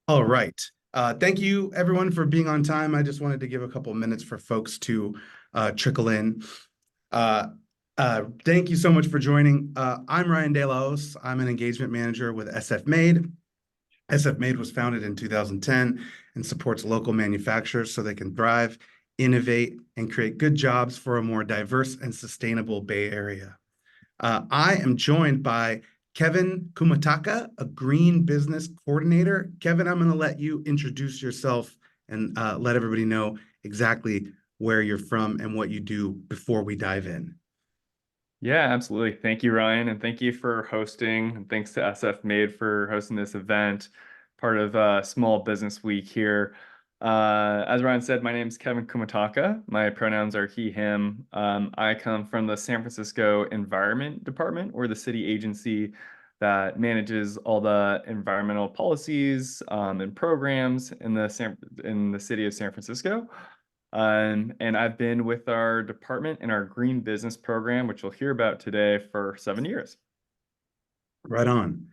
All right. Thank you, everyone, for being on time. I just wanted to give a couple minutes for folks to trickle in. Uh, Thank you so much for joining. I'm Ryan De Laos. I'm an engagement manager with SFMade. SFMade was founded in 2010 and supports local manufacturers so they can thrive, innovate, and create good jobs for a more diverse and sustainable Bay Area. I am joined by Kevin Kumataka, a green business coordinator. Kevin, I'm going to let you introduce yourself and let everybody know exactly where you're from and what you do before we dive in. Yeah, absolutely. Thank you, Ryan, and thank you for hosting. And thanks to SFMade for hosting this event, part of Small Business Week here. As Ryan said, my name is Kevin Kumataka. My pronouns are he, him. I come from the San Francisco Environment Department, or the city agency that manages all the environmental policies and programs in the city of San Francisco. And I've been with our department in our green business program, which you'll hear about today, for 7 years. Right on.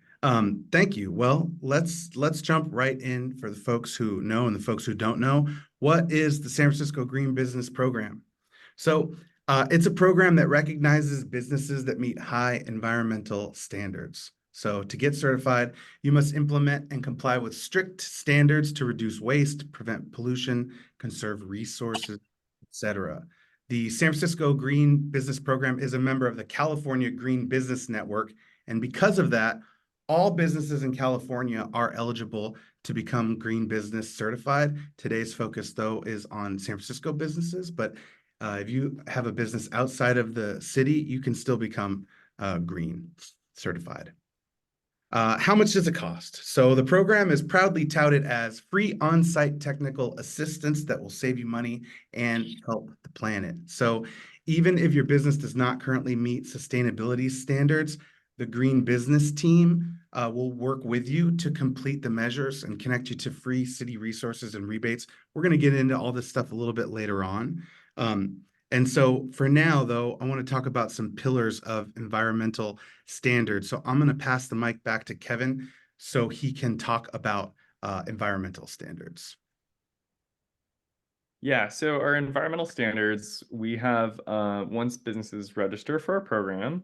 Thank you. Well, let's jump right in for the folks who know and the folks who don't know. What is the San Francisco Green Business Program? So, it's a program that recognizes businesses that meet high environmental standards. So, to get certified, you must implement and comply with strict standards to reduce waste, prevent pollution, conserve resources, etc. The San Francisco Green Business Program is a member of the California Green Business Network, and because of that, all businesses in California are eligible to become green business certified. Today's focus, though, is on San Francisco businesses, but if you have a business outside of the city, you can still become green certified. How much does it cost? So the program is proudly touted as free on-site technical assistance that will save you money and help the planet. So even if your business does not currently meet sustainability standards, the Green Business Team will work with you to complete the measures and connect you to free city resources and rebates. We're going to get into all this stuff a little bit later on. Um, and so for now, though, I want to talk about some pillars of environmental standards. So I'm going to pass the mic back to Kevin so he can talk about environmental standards. Yeah, so our environmental standards, we have once businesses register for our program,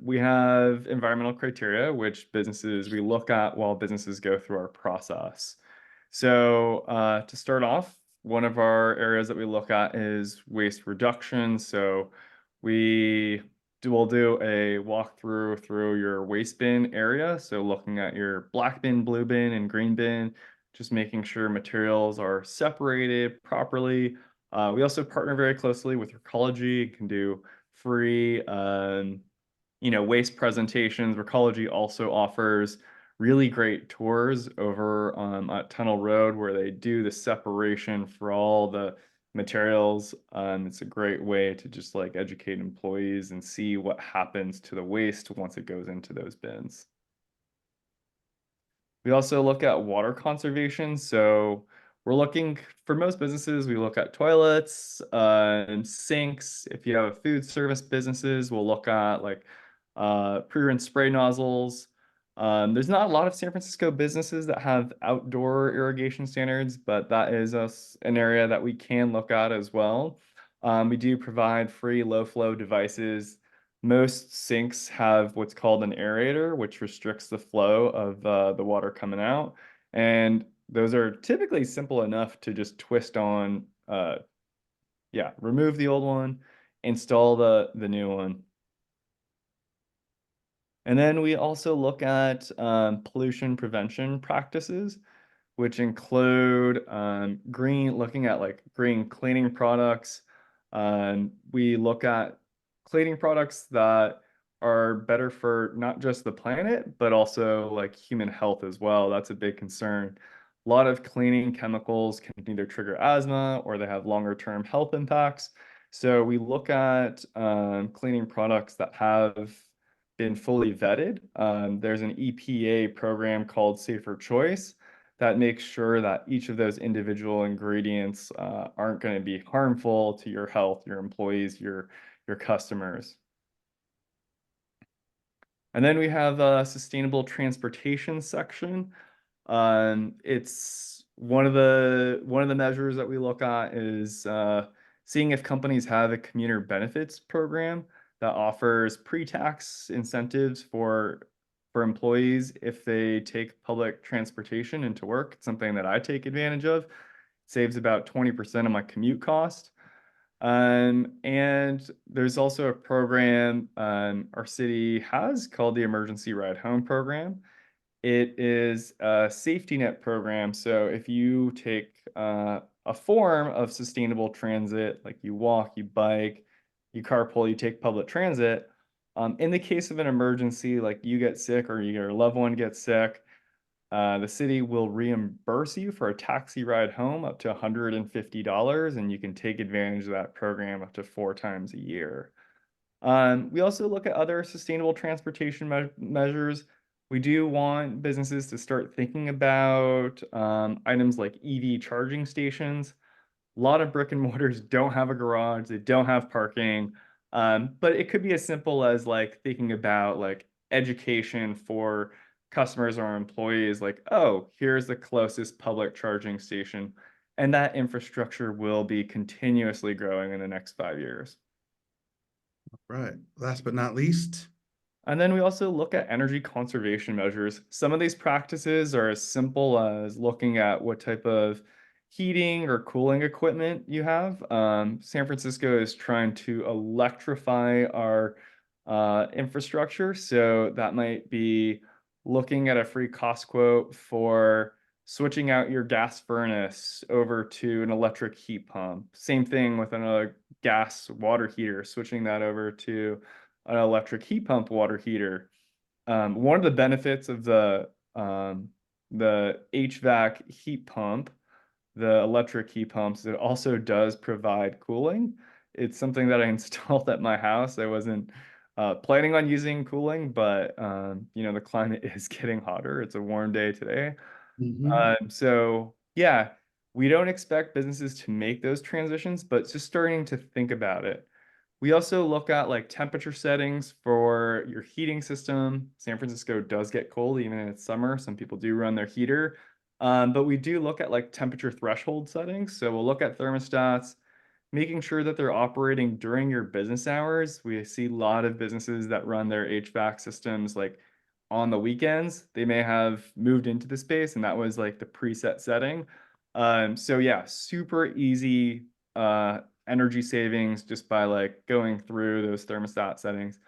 we have environmental criteria, which we look at while businesses go through our process. So to start off, one of our areas that we look at is waste reduction. So we'll do a walkthrough through your waste bin area. So looking at your black bin, blue bin, and green bin, just making sure materials are separated properly. We also partner very closely with Recology, can do free waste presentations. Recology also offers really great tours over at Tunnel Road where they do the separation for all the materials. It's a great way to just like educate employees and see what happens to the waste once it goes into those bins. We also look at water conservation. So we're looking for most businesses, we look at toilets and sinks. If you have food service businesses, we'll look at like pre-rinse spray nozzles. There's not a lot of San Francisco businesses that have outdoor irrigation standards, but that is an area that we can look at as well. We do provide free low flow devices. Most sinks have what's called an aerator, which restricts the flow of the water coming out. And those are typically simple enough to just twist on, remove the old one, install the new one. And then we also look at pollution prevention practices, which include looking at like green cleaning products. We look at cleaning products that are better for not just the planet, but also like human health as well. That's a big concern. A lot of cleaning chemicals can either trigger asthma or they have longer term health impacts. So we look at cleaning products that have been fully vetted. There's an EPA program called Safer Choice that makes sure that each of those individual ingredients aren't going to be harmful to your health, your employees, your customers. And then we have a sustainable transportation section. It's one of the measures that we look at is seeing if companies have a commuter benefits program that offers pre-tax incentives for employees if they take public transportation into work. It's something that I take advantage of. Saves about 20% of my commute cost. And there's also a program our city has called the Emergency Ride Home Program. It is a safety net program. So if you take a form of sustainable transit, like you walk, you bike, you carpool, you take public transit, in the case of an emergency, like you get sick or your loved one gets sick, the city will reimburse you for a taxi ride home up to $150, and you can take advantage of that program up to 4 times a year. We also look at other sustainable transportation measures. We do want businesses to start thinking about items like EV charging stations. A lot of brick and mortars don't have a garage, they don't have parking, but it could be as simple as like thinking about like education for customers or employees, like, oh, here's the closest public charging station, and that infrastructure will be continuously growing in the next 5 years. Right. Last but not least. And then we also look at energy conservation measures. Some of these practices are as simple as looking at what type of heating or cooling equipment you have. San Francisco is trying to electrify our infrastructure. So that might be looking at a free cost quote for switching out your gas furnace over to an electric heat pump. Same thing with another gas water heater, switching that over to an electric heat pump water heater. One of the benefits of the HVAC heat pump, the electric heat pumps, it also does provide cooling. It's something that I installed at my house. I wasn't planning on using cooling, but the climate is getting hotter. It's a warm day today. Mhm. So yeah, we don't expect businesses to make those transitions, but just starting to think about it. We also look at like temperature settings for your heating system. San Francisco does get cold even in its summer. Some people do run their heater. But we do look at like temperature threshold settings. So we'll look at thermostats, making sure that they're operating during your business hours. We see a lot of businesses that run their HVAC systems like on the weekends. They may have moved into the space and that was like the preset setting. So yeah, super easy energy savings just by like going through those thermostat settings.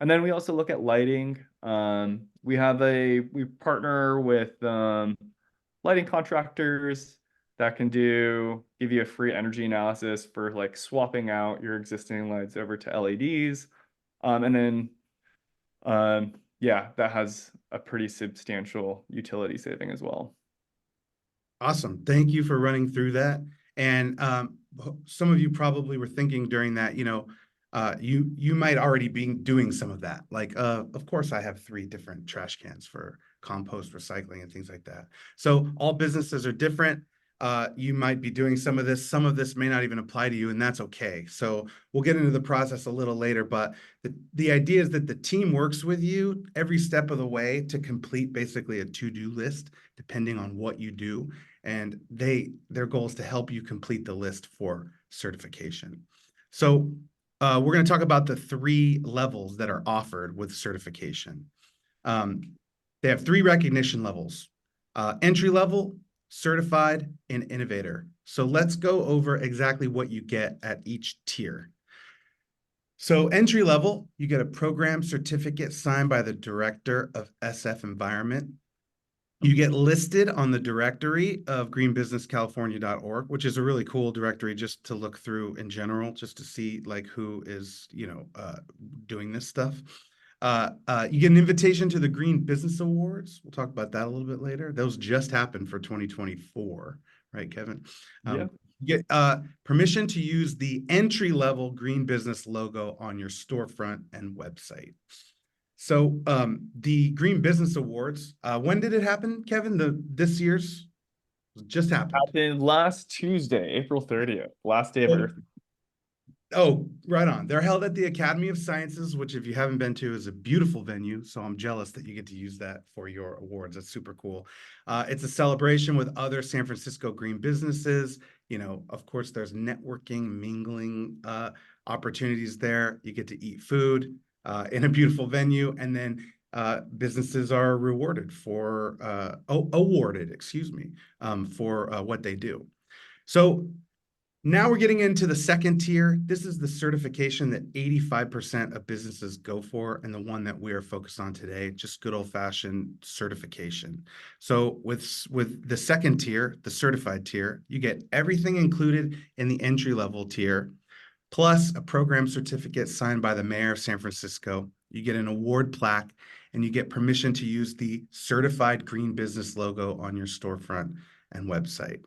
And then we also look at lighting. We partner with lighting contractors that can give you a free energy analysis for like swapping out your existing lights over to LEDs. And then yeah, that has a pretty substantial utility saving as well. Awesome. Thank you for running through that. And some of you probably were thinking during that, you might already be doing some of that. Like, of course, I have 3 different trash cans for compost, recycling, and things like that. So all businesses are different. You might be doing some of this. Some of this may not even apply to you, and that's okay. So we'll get into the process a little later, but the idea is that the team works with you every step of the way to complete basically a to-do list, depending on what you do. And their goal is to help you complete the list for certification. So we're going to talk about the 3 levels that are offered with certification. They have 3 recognition levels: entry level, certified, and innovator. So let's go over exactly what you get at each tier. So entry level, you get a program certificate signed by the director of SF Environment. You get listed on the directory of greenbusinesscalifornia.org, which is a really cool directory just to look through in general, just to see like who is, doing this stuff. You get an invitation to the Green Business Awards. We'll talk about that a little bit later. Those just happened for 2024, right, Kevin? Yeah. You get permission to use the entry-level Green Business logo on your storefront and website. So the Green Business Awards, when did it happen, Kevin? This year's just happened. Happened last Tuesday, April 30th, last day of Earth. Oh, right on. They're held at the Academy of Sciences, which, if you haven't been to, is a beautiful venue. So I'm jealous that you get to use that for your awards. That's super cool. It's a celebration with other San Francisco green businesses. You know, of course, there's networking, mingling opportunities there. You get to eat food in a beautiful venue, and then businesses are rewarded for awarded, excuse me, for what they do. So now we're getting into the second tier. This is the certification that 85% of businesses go for, and the one that we are focused on today, just good old-fashioned certification. So with the second tier, the certified tier, you get everything included in the entry-level tier, plus a program certificate signed by the mayor of San Francisco. You get an award plaque, and you get permission to use the certified green business logo on your storefront and website.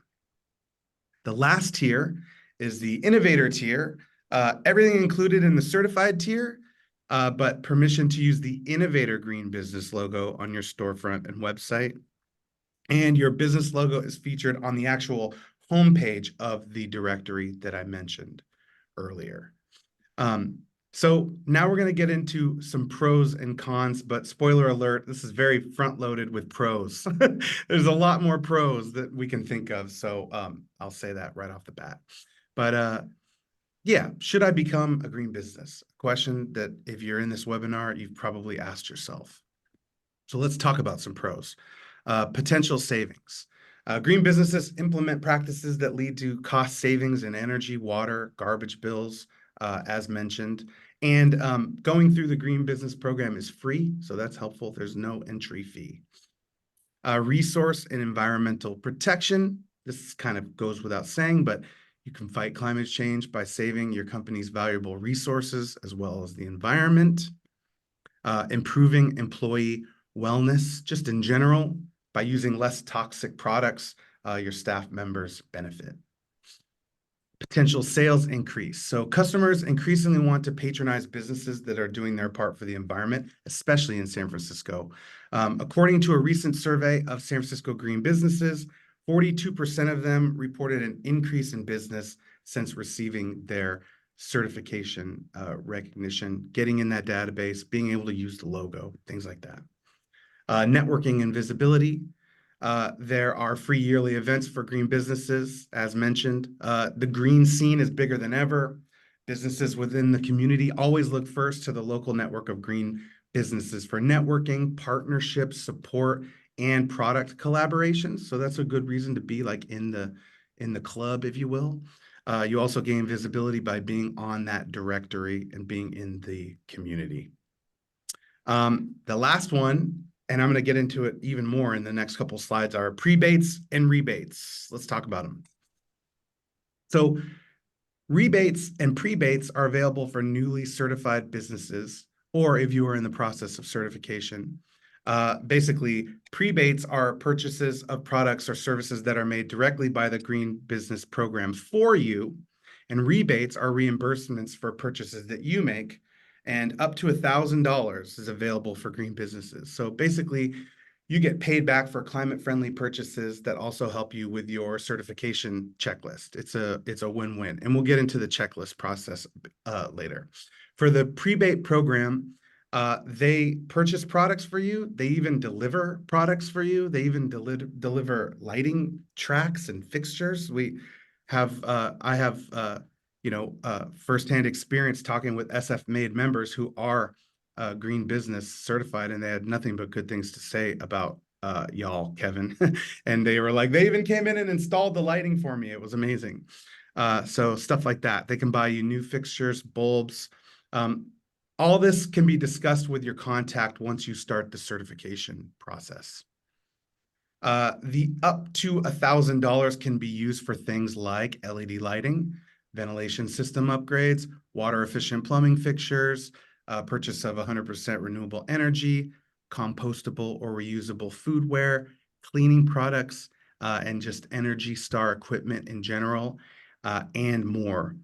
The last tier is the innovator tier. Everything included in the certified tier, but permission to use the innovator green business logo on your storefront and website. And your business logo is featured on the actual homepage of the directory that I mentioned earlier. So now we're going to get into some pros and cons, but spoiler alert, this is very front loaded with pros. There's a lot more pros that we can think of. So I'll say that right off the bat. But yeah, should I become a green business? A question that if you're in this webinar, you've probably asked yourself. So let's talk about some pros. Potential savings. Green businesses implement practices that lead to cost savings in energy, water, garbage bills, as mentioned. And going through the green business program is free, so that's helpful. There's no entry fee. Resource and environmental protection. This kind of goes without saying, but you can fight climate change by saving your company's valuable resources as well as the environment. Improving employee wellness, just in general, by using less toxic products, your staff members benefit. Potential sales increase. So customers increasingly want to patronize businesses that are doing their part for the environment, especially in San Francisco. According to a recent survey of San Francisco green businesses, 42% of them reported an increase in business since receiving their certification recognition, getting in that database, being able to use the logo, things like that. Networking and visibility. There are free yearly events for green businesses, as mentioned. The green scene is bigger than ever. Businesses within the community always look first to the local network of green businesses for networking, partnerships, support, and product collaborations. So that's a good reason to be like in the club, if you will. You also gain visibility by being on that directory and being in the community. The last one, and I'm going to get into it even more in the next couple slides, are prebates and rebates. Let's talk about them. So rebates and prebates are available for newly certified businesses, or if you are in the process of certification. Basically, prebates are purchases of products or services that are made directly by the green business program for you, and rebates are reimbursements for purchases that you make, and up to $1,000 is available for green businesses. So basically, you get paid back for climate-friendly purchases that also help you with your certification checklist. It's a win-win, and we'll get into the checklist process later. For the prebate program, they purchase products for you. They even deliver products for you. They even deliver lighting tracks and fixtures. I have firsthand experience talking with SFMade members who are green business certified, and they had nothing but good things to say about y'all, Kevin. And they were like, they even came in and installed the lighting for me. It was amazing. So stuff like that. They can buy you new fixtures, bulbs. All this can be discussed with your contact once you start the certification process. The up to $1,000 can be used for things like LED lighting, ventilation system upgrades, water efficient plumbing fixtures, purchase of 100% renewable energy, compostable or reusable foodware, cleaning products, and just Energy Star equipment in general, and more.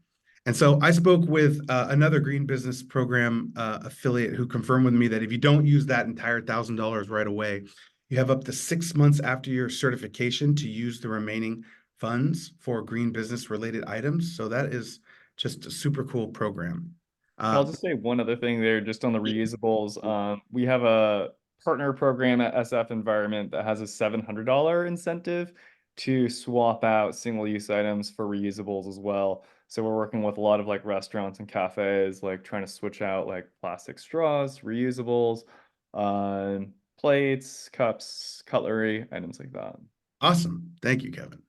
And so I spoke with another green business program affiliate who confirmed with me that if you don't use that entire $1,000 right away, you have up to 6 months after your certification to use the remaining funds for green business related items. So that is Just a super cool program. I'll just say one other thing there, just on the reusables. We have a partner program at SF Environment that has a $700 incentive to swap out single-use items for reusables as well. So we're working with a lot of like restaurants and cafes, like trying to switch out like plastic straws, reusables, plates, cups, cutlery, items like that. Awesome. Thank you, Kevin.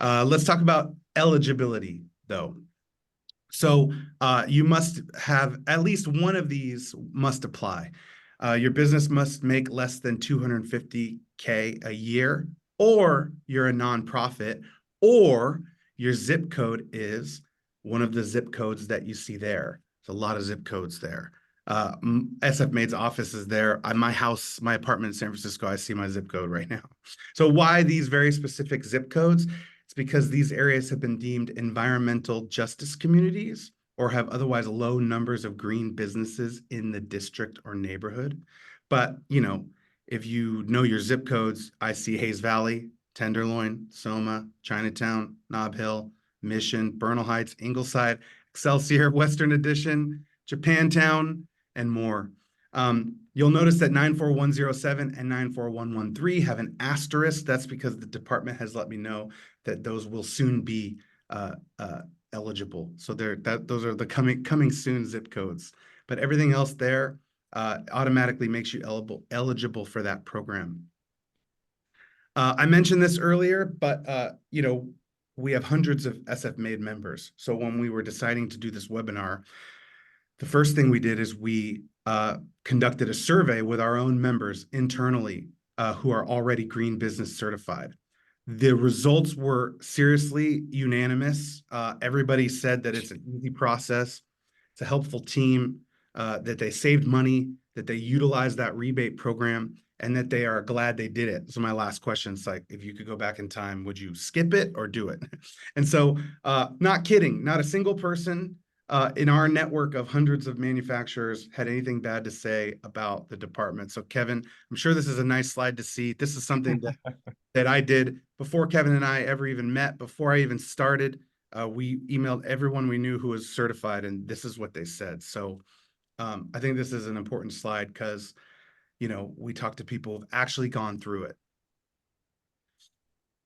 Let's talk about eligibility, though. So you must have at least one of these must apply. Your business must make less than 250K a year, or you're a nonprofit, or your zip code is one of the zip codes that you see there. There's a lot of zip codes there. SFMade's office is there. My house, my apartment in San Francisco, I see my zip code right now. So why these very specific zip codes? It's because these areas have been deemed environmental justice communities or have otherwise low numbers of green businesses in the district or neighborhood. But, if you know your zip codes, I see Hayes Valley, Tenderloin, Soma, Chinatown, Nob Hill, Mission, Bernal Heights, Ingleside, Excelsior, Western Addition, Japantown, and more. You'll notice that 94107 and 94113 have an asterisk. That's because the department has let me know that those will soon be eligible. So those are the coming soon zip codes. But everything else there automatically makes you eligible for that program. I mentioned this earlier, but we have hundreds of SFMade members. So when we were deciding to do this webinar, the first thing we did is we conducted a survey with our own members internally who are already green business certified. The results were seriously unanimous. Everybody said that it's an easy process. It's a helpful team, that they saved money, that they utilized that rebate program, and that they are glad they did it. So my last question is like, if you could go back in time, would you skip it or do it? And so, not kidding, not a single person in our network of hundreds of manufacturers had anything bad to say about the department. So Kevin, I'm sure this is a nice slide to see. This is something that I did before Kevin and I ever even met, before I even started. We emailed everyone we knew who was certified, and this is what they said. So I think this is an important slide because, we talk to people who've actually gone through it.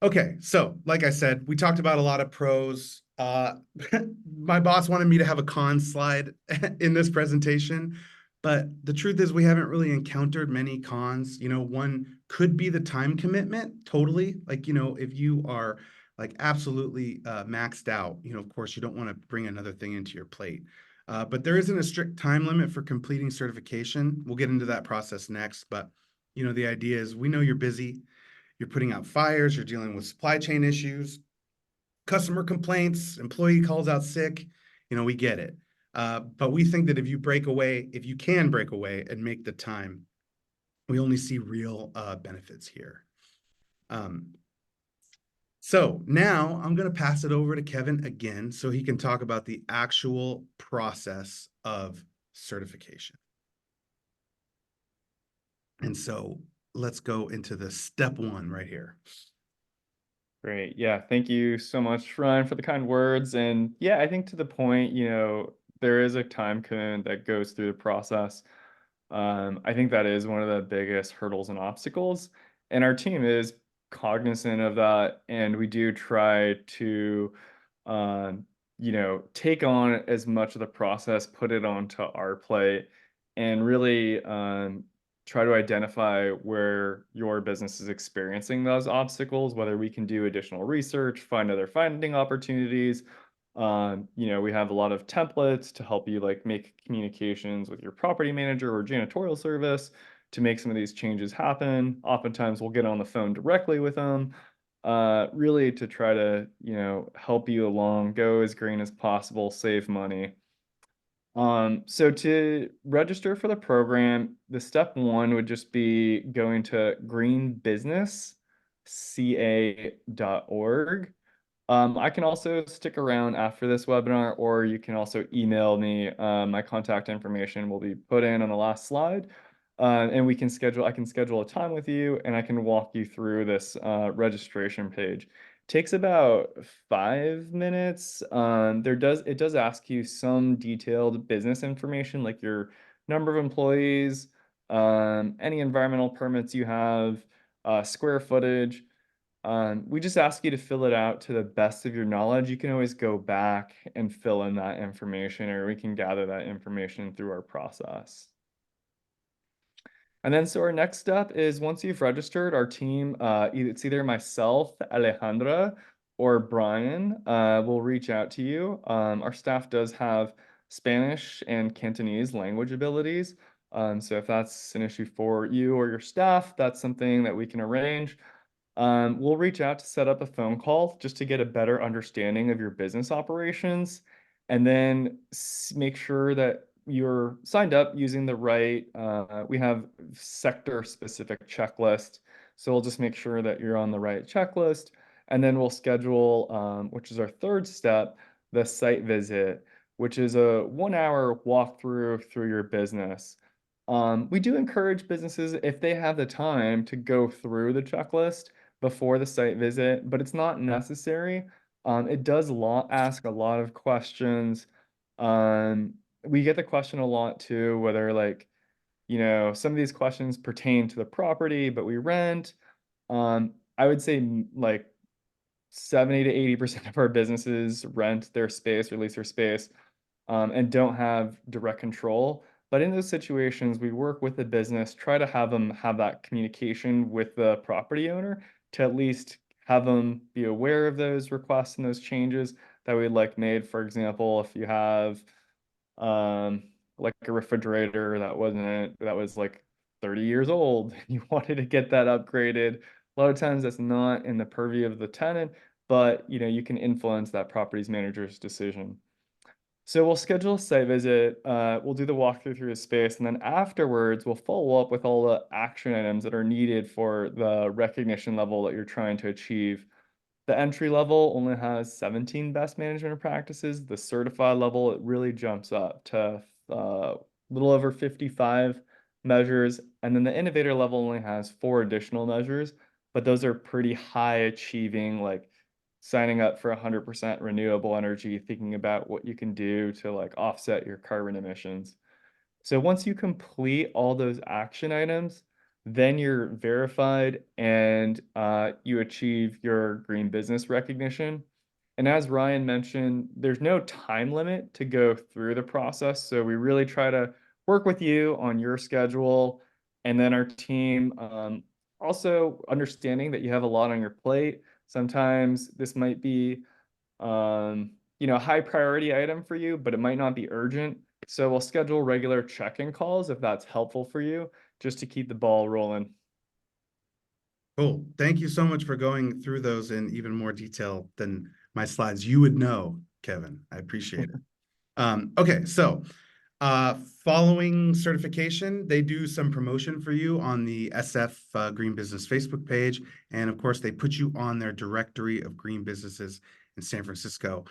Okay, so like I said, we talked about a lot of pros. My boss wanted me to have a con slide in this presentation, but the truth is we haven't really encountered many cons. One could be the time commitment, totally. Like, if you are like absolutely maxed out, of course you don't want to bring another thing into your plate. But there isn't a strict time limit for completing certification. We'll get into that process next, but the idea is we know you're busy. You're putting out fires, you're dealing with supply chain issues, customer complaints, employee calls out sick. We get it. But we think that if you can break away and make the time, we only see real benefits here. So now I'm going to pass it over to Kevin again so he can talk about the actual process of certification. And so let's go into the step one right here. Great. Yeah. Thank you so much, Ryan, for the kind words. And yeah, I think to the point, there is a time commitment that goes through the process. I think that is one of the biggest hurdles and obstacles. And our team is cognizant of that. And we do try to, take on as much of the process, put it onto our plate, and really try to identify where your business is experiencing those obstacles, whether we can do additional research, find other funding opportunities. We have a lot of templates to help you like make communications with your property manager or janitorial service to make some of these changes happen. Oftentimes we'll get on the phone directly with them, really to try to, help you along, go as green as possible, save money. So to register for the program, the step one would just be going to greenbusinessca.org. I can also stick around after this webinar, or you can also email me. My contact information will be put in on the last slide. And I can schedule a time with you and I can walk you through this registration page. Takes about 5 minutes. It does ask you some detailed business information, like your number of employees, any environmental permits you have, square footage. We just ask you to fill it out to the best of your knowledge. You can always go back and fill in that information, or we can gather that information through our process. And then, so our next step is once you've registered, our team, it's either myself, Alejandra, or Brian, will reach out to you. Our staff does have Spanish and Cantonese language abilities. So if that's an issue for you or your staff, that's something that we can arrange. We'll reach out to set up a phone call just to get a better understanding of your business operations, and then make sure that you're signed up using the right, we have sector specific checklist. So we'll just make sure that you're on the right checklist. And then we'll schedule, which is our third step, the site visit, which is a 1 hour walkthrough through your business. We do encourage businesses, if they have the time, to go through the checklist before the site visit, but it's not necessary. It does ask a lot of questions. We get the question a lot too, whether like, some of these questions pertain to the property, but we rent. I would say like 70 to 80% of our businesses rent their space or lease their space, and don't have direct control. But in those situations, we work with the business, try to have them have that communication with the property owner to at least have them be aware of those requests and those changes that we'd like made. For example, if you have um, like a refrigerator that was like 30 years old, and you wanted to get that upgraded. A lot of times that's not in the purview of the tenant, but you can influence that property's manager's decision. So we'll schedule a site visit, we'll do the walkthrough through the space, and then afterwards we'll follow up with all the action items that are needed for the recognition level that you're trying to achieve. The entry level only has 17 best management practices. The certified level, it really jumps up to a little over 55 measures. And then the innovator level only has 4 additional measures, but those are pretty high achieving, like signing up for 100% renewable energy, thinking about what you can do to like offset your carbon emissions. So once you complete all those action items, then you're verified and you achieve your green business recognition. And as Ryan mentioned, there's no time limit to go through the process. So we really try to work with you on your schedule. And then our team, also understanding that you have a lot on your plate. Sometimes this might be a high priority item for you, but it might not be urgent. So we'll schedule regular check-in calls if that's helpful for you, just to keep the ball rolling. Cool. Thank you so much for going through those in even more detail than my slides. You would know, Kevin. I appreciate it. Okay, so following certification, they do some promotion for you on the SF Green Business Facebook page. And of course, they put you on their directory of green businesses in San Francisco.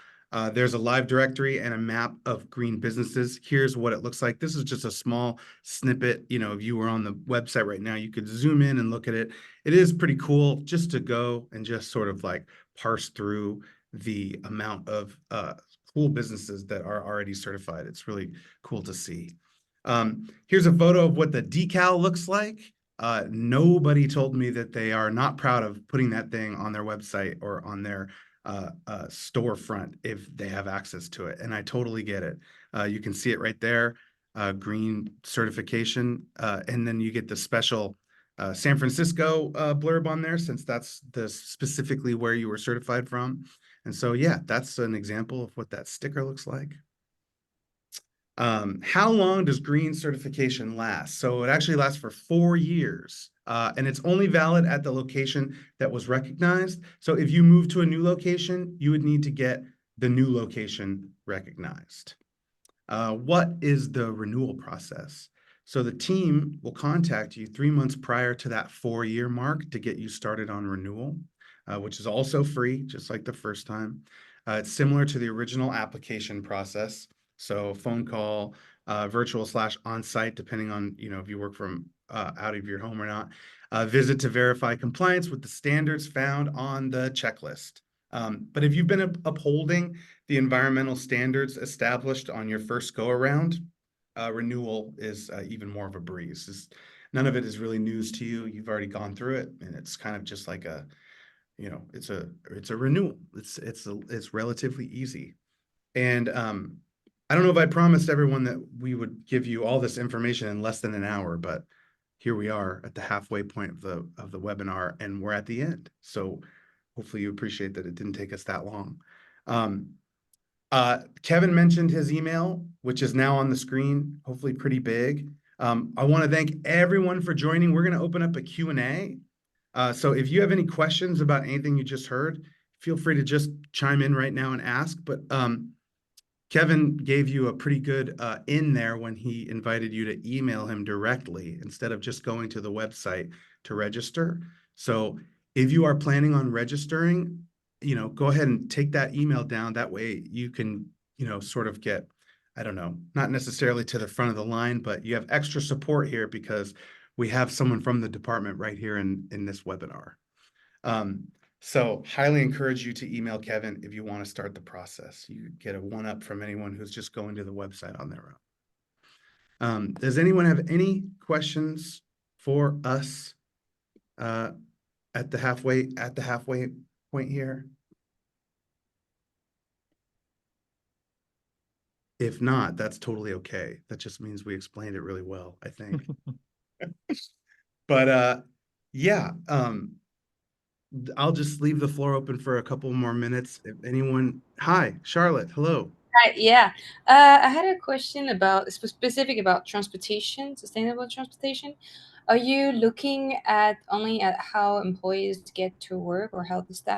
There's a live directory and a map of green businesses. Here's what it looks like. This is just a small snippet. If you were on the website right now, you could zoom in and look at it. It is pretty cool just to go and just sort of like parse through the amount of cool businesses that are already certified. It's really cool to see. Here's a photo of what the decal looks like. Nobody told me that they are not proud of putting that thing on their website or on their storefront if they have access to it. And I totally get it. You can see it right there, green certification. And then you get the special San Francisco blurb on there, since that's specifically where you were certified from. And so, yeah, that's an example of what that sticker looks like. How long does green certification last? So it actually lasts for 4 years, and it's only valid at the location that was recognized. So if you move to a new location, you would need to get the new location recognized. What is the renewal process? So the team will contact you 3 months prior to that 4-year mark to get you started on renewal, which is also free, just like the first time. It's similar to the original application process. So phone call, virtual/on-site, depending on, if you work from out of your home or not. Visit to verify compliance with the standards found on the checklist. But if you've been upholding the environmental standards established on your first go around, renewal is even more of a breeze. None of it is really news to you. You've already gone through it, and it's kind of just like it's a renewal. It's relatively easy. And I don't know if I promised everyone that we would give you all this information in less than an hour, but here we are at the halfway point of the webinar, and we're at the end. So hopefully you appreciate that it didn't take us that long. Kevin mentioned his email, which is now on the screen, hopefully pretty big. I want to thank everyone for joining. We're going to open up a Q&A. So if you have any questions about anything you just heard, feel free to just chime in right now and ask. But Kevin gave you a pretty good in there when he invited you to email him directly instead of just going to the website to register. So if you are planning on registering, go ahead and take that email down. That way you can, sort of get, I don't know, not necessarily to the front of the line, but you have extra support here because we have someone from the department right here in this webinar. So highly encourage you to email Kevin if you want to start the process. You get a one-up from anyone who's just going to the website on their own. Does anyone have any questions for us at the halfway point here? If not, that's totally okay. That just means we explained it really well, I think. But yeah, I'll just leave the floor open for a couple more minutes. If anyone, hi, Charlotte, hello. Hi, yeah. I had a question about specific about transportation, sustainable transportation. Are you looking at only at how employees get to work or how the staff